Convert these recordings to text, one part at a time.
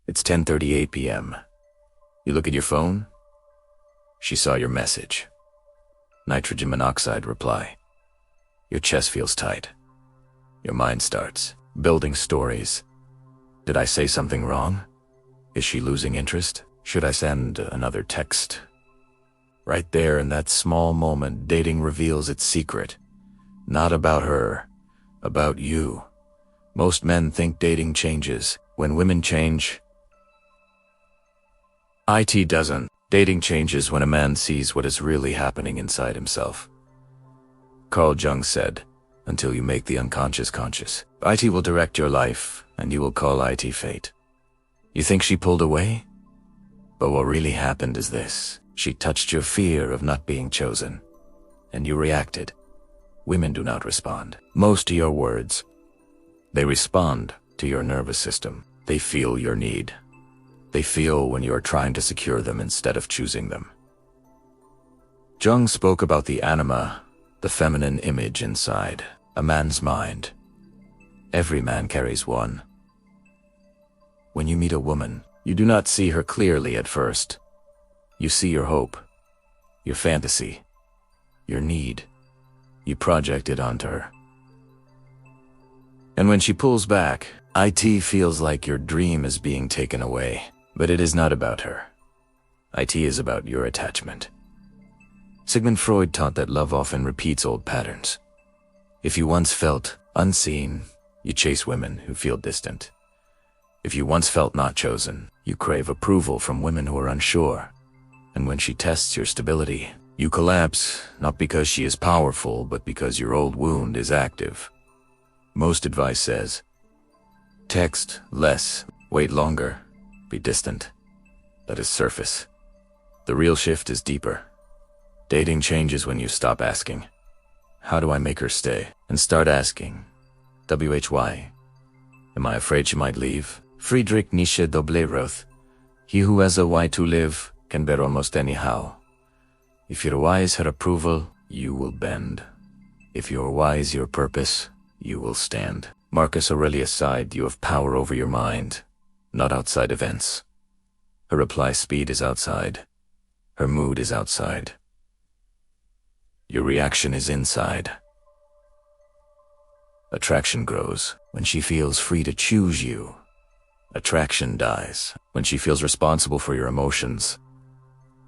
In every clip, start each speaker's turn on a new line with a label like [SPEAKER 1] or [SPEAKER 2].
[SPEAKER 1] It's 10:38 p.m. You look at your phone? She saw your message. Nitrogen monoxide reply. Your chest feels tight. Your mind starts building stories. Did I say something wrong? Is she losing interest? Should I send another text? Right there in that small moment, dating reveals its secret. Not about her, about you. Most men think dating changes. When women change, it doesn't. Dating changes when a man sees what is really happening inside himself. Carl Jung said, until you make the unconscious conscious, it will direct your life, and you will call it fate. You think she pulled away? But what really happened is this. She touched your fear of not being chosen, and you reacted. Women do not respond. Most to your words. They respond to your nervous system. They feel your need. They feel when you are trying to secure them instead of choosing them. Jung spoke about the anima, the feminine image inside a man's mind. Every man carries one. When you meet a woman, you do not see her clearly at first. You see your hope, your fantasy, your need. You project it onto her. And when she pulls back, it feels like your dream is being taken away. But it is not about her. It is about your attachment. Sigmund Freud taught that love often repeats old patterns. If you once felt unseen, you chase women who feel distant. If you once felt not chosen, you crave approval from women who are unsure. And when she tests your stability, you collapse, not because she is powerful, but because your old wound is active. Most advice says, text less, wait longer, be distant. That is surface. The real shift is deeper. Dating changes when you stop asking, how do I make her stay? And start asking, why? Am I afraid she might leave? Friedrich Nietzsche doble wrote, he who has a why to live can bear almost anyhow. If your why is her approval, you will bend. If your why is your purpose, you will stand. Marcus Aurelius sighed, you have power over your mind, not outside events. Her reply speed is outside. Her mood is outside. Your reaction is inside. Attraction grows when she feels free to choose you. Attraction dies when she feels responsible for your emotions.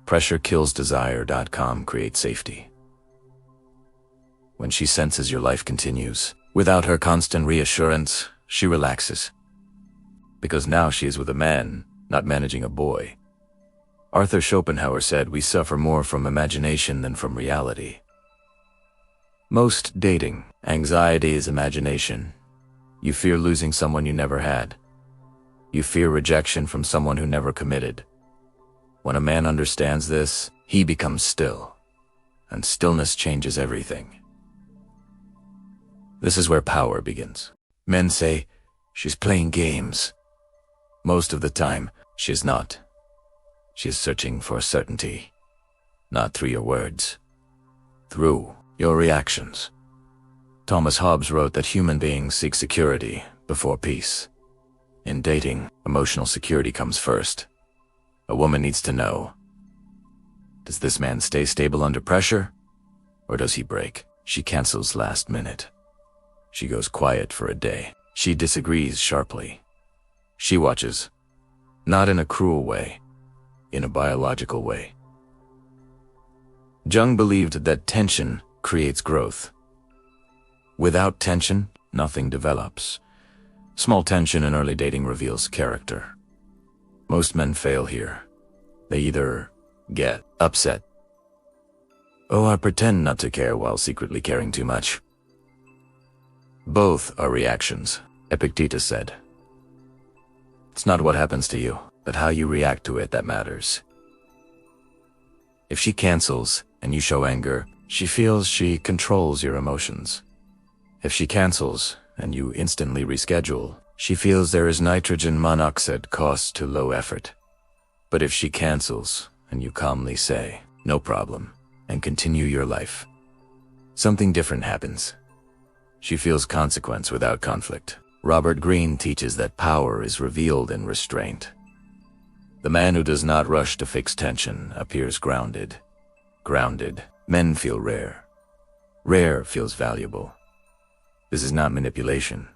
[SPEAKER 1] PressureKillsDesire.com creates safety. When she senses your life continues, without her constant reassurance, she relaxes. Because now she is with a man, not managing a boy. Arthur Schopenhauer said we suffer more from imagination than from reality. Most dating, anxiety is imagination. You fear losing someone you never had. You fear rejection from someone who never committed. When a man understands this, he becomes still, and stillness changes everything. This is where power begins. Men say, she's playing games. Most of the time, she is not. She is searching for certainty, not through your words, through your reactions. Thomas Hobbes wrote that human beings seek security before peace. In dating, emotional security comes first. A woman needs to know, does this man stay stable under pressure, or does he break? She cancels last minute. She goes quiet for a day. She disagrees sharply. She watches, not in a cruel way, in a biological way. Jung believed that tension creates growth. Without tension, nothing develops. Small tension in early dating reveals character. Most men fail here. They either get upset. Oh, I pretend not to care while secretly caring too much. Both are reactions, Epictetus said. It's not what happens to you, but how you react to it that matters. If she cancels and you show anger, she feels she controls your emotions. If she cancels and you instantly reschedule, she feels there is nitrogen monoxide cost to low effort. But if she cancels and you calmly say, no problem, and continue your life, something different happens. She feels consequence without conflict. Robert Greene teaches that power is revealed in restraint. The man who does not rush to fix tension appears grounded. Grounded men feel rare. Rare feels valuable. This is not manipulation.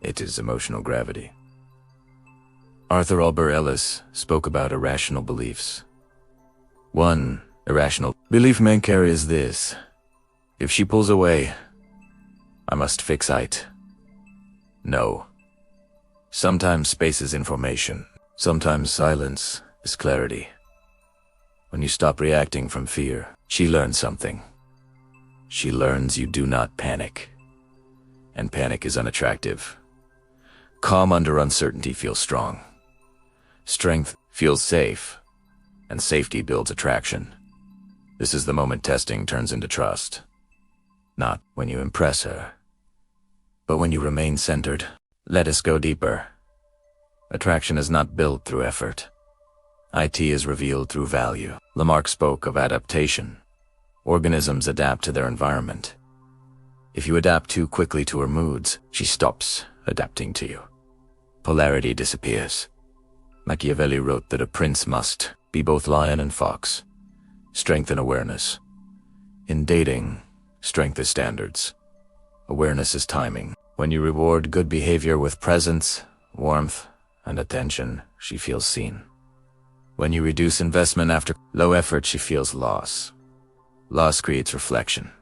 [SPEAKER 1] It is emotional gravity. Arthur Albert Ellis spoke about irrational beliefs. One irrational belief men carry is this: if she pulls away, I must fix it. No. Sometimes space is information. Sometimes silence is clarity. When you stop reacting from fear, she learns something. She learns you do not panic. And panic is unattractive. Calm under uncertainty feels strong. Strength feels safe. And safety builds attraction. This is the moment testing turns into trust. Not when you impress her, but when you remain centered. Let us go deeper. Attraction is not built through effort. IT is revealed through value. Lamarck spoke of adaptation. Organisms adapt to their environment. If you adapt too quickly to her moods, she stops adapting to you. Polarity disappears. Machiavelli wrote that a prince must be both lion and fox. Strength and awareness. In dating, strength is standards. Awareness is timing. When you reward good behavior with presence, warmth, and attention, she feels seen. When you reduce investment after low effort, she feels loss. Loss creates reflection.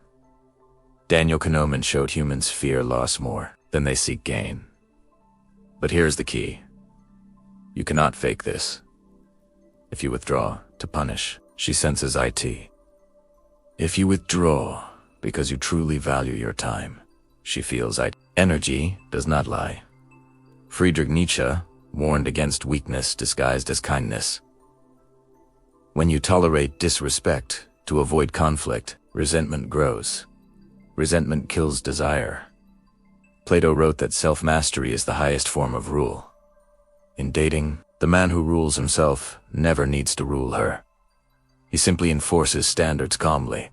[SPEAKER 1] Daniel Kahneman showed humans fear loss more than they seek gain. But here's the key. You cannot fake this. If you withdraw to punish, she senses IT. If you withdraw because you truly value your time, she feels IT. Energy does not lie. Friedrich Nietzsche warned against weakness disguised as kindness. When you tolerate disrespect to avoid conflict, resentment grows. Resentment kills desire. Plato wrote that self-mastery is the highest form of rule. In dating, the man who rules himself never needs to rule her. He simply enforces standards calmly.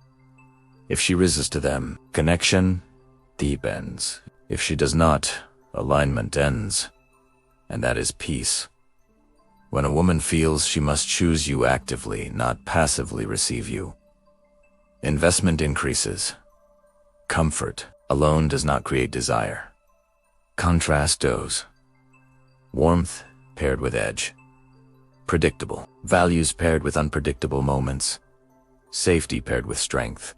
[SPEAKER 1] If she rises to them, connection deepens. If she does not, alignment ends. And that is peace. When a woman feels she must choose you actively, not passively receive you, investment increases. Comfort alone does not create desire. Contrast does. Warmth paired with edge. Predictable. Values paired with unpredictable moments. Safety paired with strength.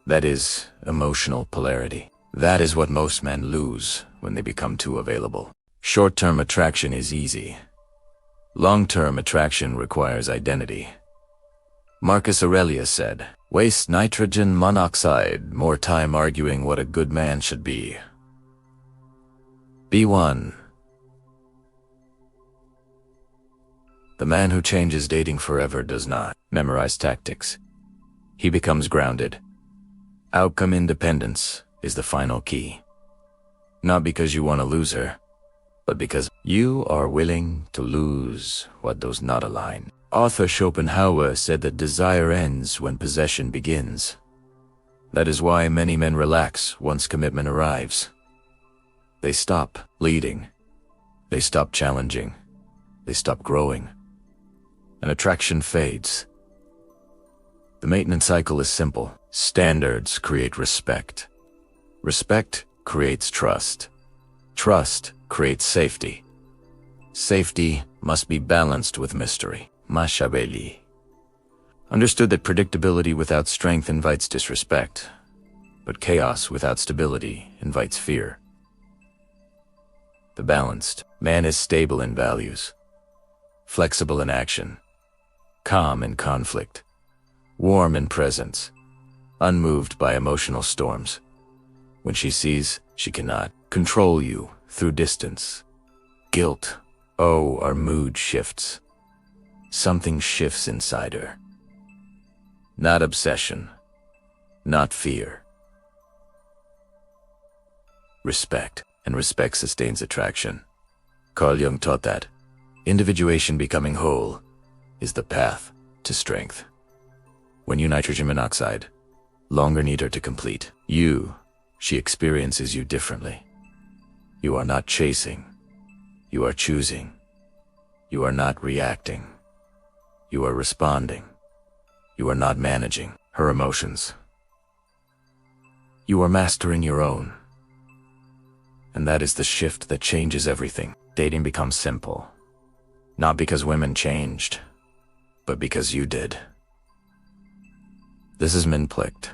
[SPEAKER 1] That is emotional polarity. That is what most men lose when they become too available. Short-term attraction is easy. Long-term attraction requires identity. Marcus Aurelius said, "Waste nitrogen monoxide more time arguing what a good man should be." B1. The man who changes dating forever does not memorize tactics. He becomes grounded. Outcome independence is the final key. Not because you want to lose her, but because you are willing to lose what does not align. Arthur Schopenhauer said that desire ends when possession begins. That is why many men relax once commitment arrives. They stop leading. They stop challenging. They stop growing. And attraction fades. The maintenance cycle is simple. Standards create respect. Respect creates trust. Trust creates safety. Safety must be balanced with mystery. Machiavelli understood that predictability without strength invites disrespect, but chaos without stability invites fear. The balanced man is stable in values, flexible in action, calm in conflict, warm in presence, unmoved by emotional storms. When she sees she cannot control you through distance, guilt, or mood shifts. Something shifts inside her. Not obsession, not fear. Respect, and respect sustains attraction. Carl Jung taught that individuation becoming whole is the path to strength. When you nitrogen monoxide, longer need her to complete. She experiences you differently. You are not chasing, you are choosing. You are not reacting. You are responding. You are not managing her emotions. You are mastering your own. And that is the shift that changes everything. Dating becomes simple. Not because women changed, but because you did. This is MINDPLICT.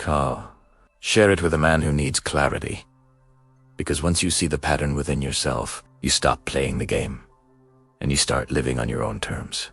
[SPEAKER 1] Carl, share it with a man who needs clarity. Because once you see the pattern within yourself, you stop playing the game, and you start living on your own terms.